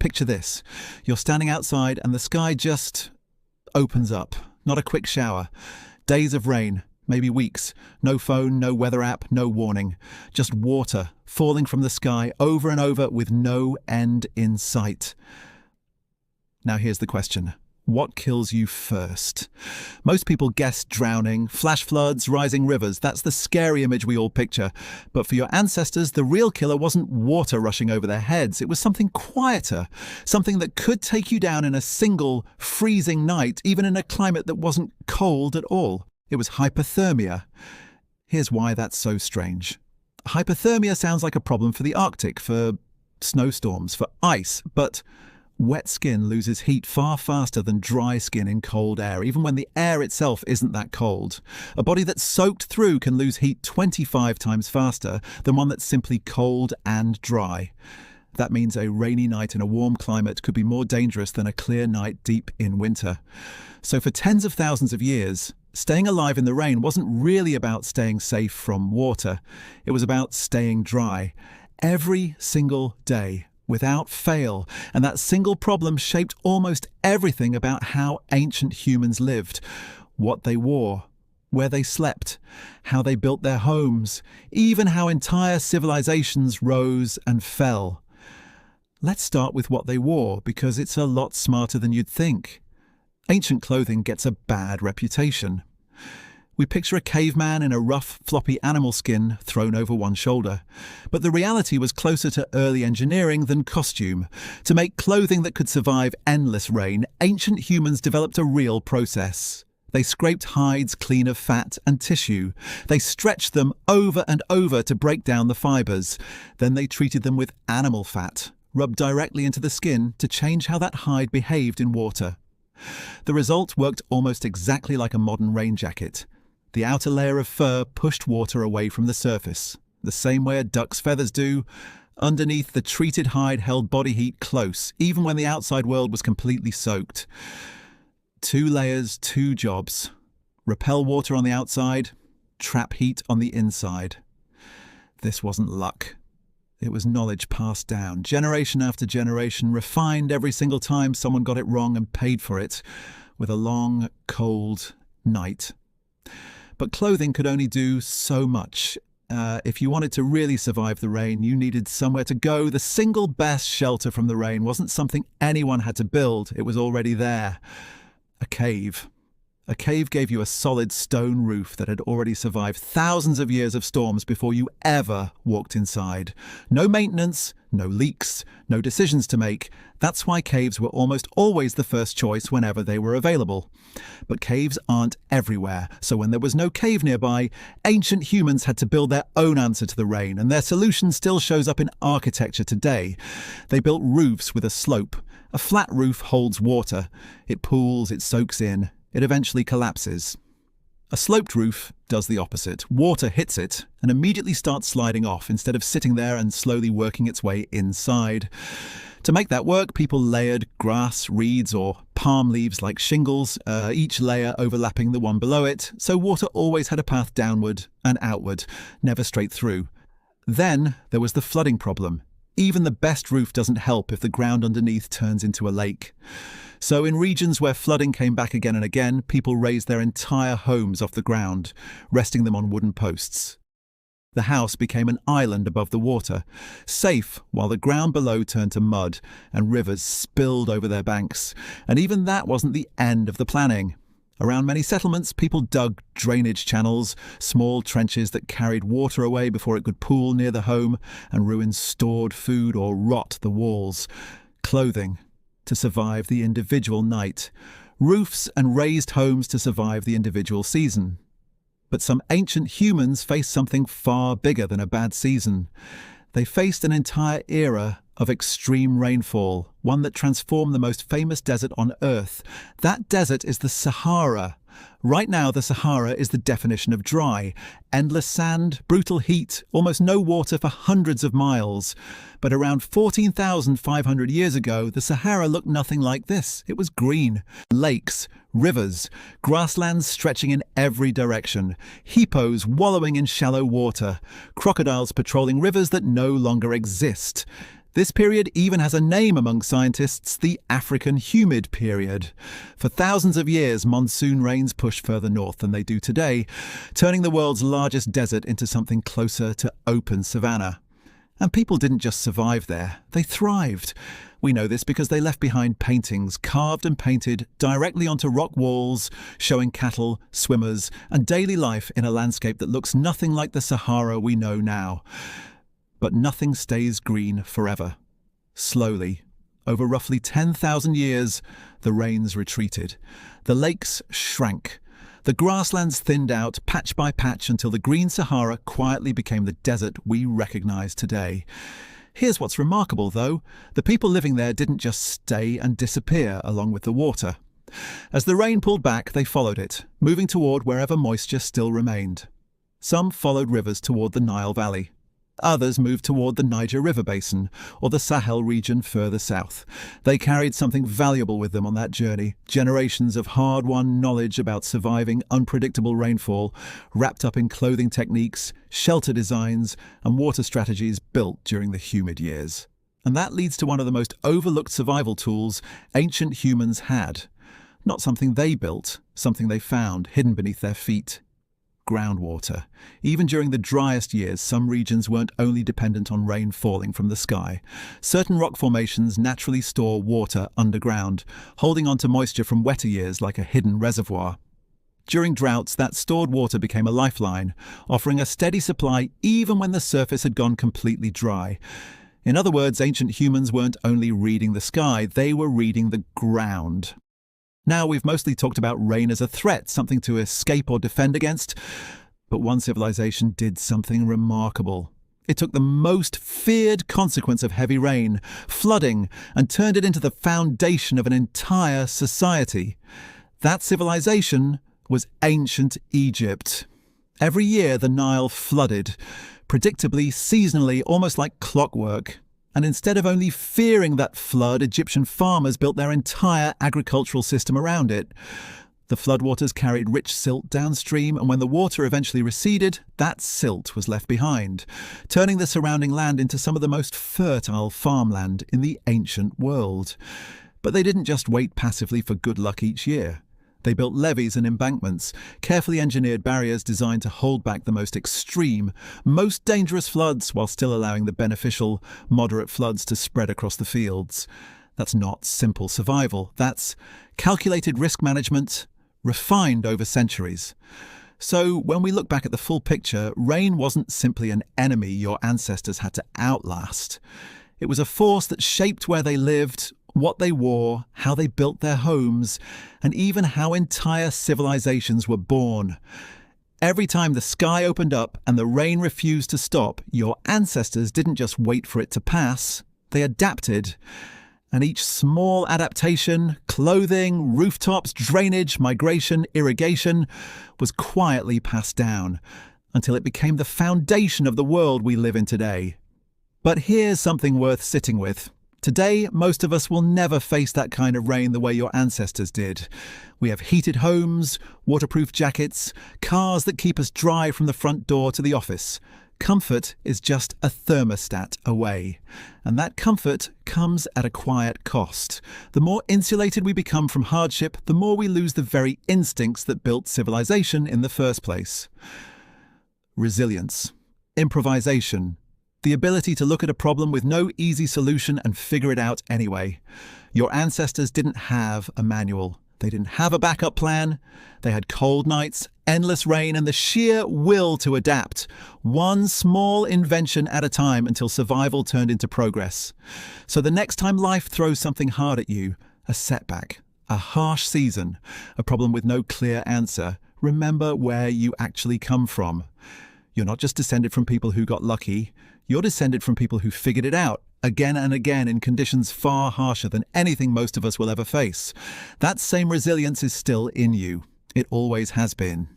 Picture this. You're standing outside and the sky just opens up. Not a quick shower. Days of rain, maybe weeks. No phone, no weather app, no warning. Just water falling from the sky over and over with no end in sight. Now here's the question. What kills you first? Most people guess drowning, flash floods, rising rivers. That's the scary image we all picture. But for your ancestors, the real killer wasn't water rushing over their heads. It was something quieter, something that could take you down in a single, freezing night, even in a climate that wasn't cold at all. It was hypothermia. Here's why that's so strange. Hypothermia sounds like a problem for the Arctic, for snowstorms, for ice, but wet skin loses heat far faster than dry skin in cold air, even when the air itself isn't that cold. A body that's soaked through can lose heat 25 times faster than one that's simply cold and dry. That means a rainy night in a warm climate could be more dangerous than a clear night deep in winter. So for tens of thousands of years, staying alive in the rain wasn't really about staying safe from water. It was about staying dry. Every single day, without fail, and that single problem shaped almost everything about how ancient humans lived, what they wore, where they slept, how they built their homes, even how entire civilizations rose and fell. Let's start with what they wore, because it's a lot smarter than you'd think. Ancient clothing gets a bad reputation. We picture a caveman in a rough, floppy animal skin thrown over one shoulder. But the reality was closer to early engineering than costume. To make clothing that could survive endless rain, ancient humans developed a real process. They scraped hides clean of fat and tissue. They stretched them over and over to break down the fibers. Then they treated them with animal fat, rubbed directly into the skin to change how that hide behaved in water. The result worked almost exactly like a modern rain jacket. The outer layer of fur pushed water away from the surface, the same way a duck's feathers do. Underneath, the treated hide held body heat close, even when the outside world was completely soaked. 2 layers, 2 jobs. Repel water on the outside, trap heat on the inside. This wasn't luck. It was knowledge passed down, generation after generation, refined every single time someone got it wrong and paid for it, with a long, cold night. But clothing could only do so much. If you wanted to really survive the rain, you needed somewhere to go. The single best shelter from the rain wasn't something anyone had to build. It was already there. A cave. A cave gave you a solid stone roof that had already survived thousands of years of storms before you ever walked inside. No maintenance, no leaks, no decisions to make. That's why caves were almost always the first choice whenever they were available. But caves aren't everywhere, so when there was no cave nearby, ancient humans had to build their own answer to the rain, and their solution still shows up in architecture today. They built roofs with a slope. A flat roof holds water. It pools, it soaks in. It eventually collapses. A sloped roof does the opposite. Water hits it and immediately starts sliding off instead of sitting there and slowly working its way inside. To make that work, people layered grass, reeds, or palm leaves like shingles, each layer overlapping the one below it, so water always had a path downward and outward, never straight through. Then there was the flooding problem. Even the best roof doesn't help if the ground underneath turns into a lake. So in regions where flooding came back again and again, people raised their entire homes off the ground, resting them on wooden posts. The house became an island above the water, safe while the ground below turned to mud and rivers spilled over their banks. And even that wasn't the end of the planning. Around many settlements, people dug drainage channels, small trenches that carried water away before it could pool near the home and ruin stored food or rot the walls. Clothing to survive the individual night. Roofs and raised homes to survive the individual season. But some ancient humans faced something far bigger than a bad season. They faced an entire era of extreme rainfall, one that transformed the most famous desert on Earth. That desert is the Sahara. Right now, the Sahara is the definition of dry. Endless sand, brutal heat, almost no water for hundreds of miles. But around 14,500 years ago, the Sahara looked nothing like this. It was green. Lakes, rivers, grasslands stretching in every direction, hippos wallowing in shallow water, crocodiles patrolling rivers that no longer exist. This period even has a name among scientists, the African Humid Period. For thousands of years, monsoon rains pushed further north than they do today, turning the world's largest desert into something closer to open savanna. And people didn't just survive there, they thrived. We know this because they left behind paintings carved and painted directly onto rock walls, showing cattle, swimmers, and daily life in a landscape that looks nothing like the Sahara we know now. But nothing stays green forever. Slowly, over roughly 10,000 years, the rains retreated. The lakes shrank. The grasslands thinned out patch by patch until the green Sahara quietly became the desert we recognize today. Here's what's remarkable, though. The people living there didn't just stay and disappear along with the water. As the rain pulled back, they followed it, moving toward wherever moisture still remained. Some followed rivers toward the Nile Valley. Others moved toward the Niger River Basin or the Sahel region further south. They carried something valuable with them on that journey, generations of hard-won knowledge about surviving unpredictable rainfall, wrapped up in clothing techniques, shelter designs, and water strategies built during the humid years. And that leads to one of the most overlooked survival tools ancient humans had. Not something they built, something they found hidden beneath their feet. Groundwater. Even during the driest years, some regions weren't only dependent on rain falling from the sky. Certain rock formations naturally store water underground, holding on to moisture from wetter years like a hidden reservoir. During droughts, that stored water became a lifeline, offering a steady supply even when the surface had gone completely dry. In other words, ancient humans weren't only reading the sky, they were reading the ground. Now, we've mostly talked about rain as a threat, something to escape or defend against, but one civilization did something remarkable. It took the most feared consequence of heavy rain, flooding, and turned it into the foundation of an entire society. That civilization was ancient Egypt. Every year, the Nile flooded, predictably, seasonally, almost like clockwork. And instead of only fearing that flood, Egyptian farmers built their entire agricultural system around it. The floodwaters carried rich silt downstream, and when the water eventually receded, that silt was left behind, turning the surrounding land into some of the most fertile farmland in the ancient world. But they didn't just wait passively for good luck each year. They built levees and embankments, carefully engineered barriers designed to hold back the most extreme, most dangerous floods while still allowing the beneficial, moderate floods to spread across the fields. That's not simple survival. That's calculated risk management, refined over centuries. So when we look back at the full picture, rain wasn't simply an enemy your ancestors had to outlast. It was a force that shaped where they lived, what they wore, how they built their homes, and even how entire civilizations were born. Every time the sky opened up and the rain refused to stop, your ancestors didn't just wait for it to pass, they adapted. And each small adaptation, clothing, rooftops, drainage, migration, irrigation, was quietly passed down until it became the foundation of the world we live in today. But here's something worth sitting with. Today, most of us will never face that kind of rain the way your ancestors did. We have heated homes, waterproof jackets, cars that keep us dry from the front door to the office. Comfort is just a thermostat away. And that comfort comes at a quiet cost. The more insulated we become from hardship, the more we lose the very instincts that built civilization in the first place. Resilience, improvisation, the ability to look at a problem with no easy solution and figure it out anyway. Your ancestors didn't have a manual. They didn't have a backup plan. They had cold nights, endless rain, and the sheer will to adapt, one small invention at a time until survival turned into progress. So the next time life throws something hard at you, a setback, a harsh season, a problem with no clear answer, remember where you actually come from. You're not just descended from people who got lucky. You're descended from people who figured it out again and again in conditions far harsher than anything most of us will ever face. That same resilience is still in you. It always has been.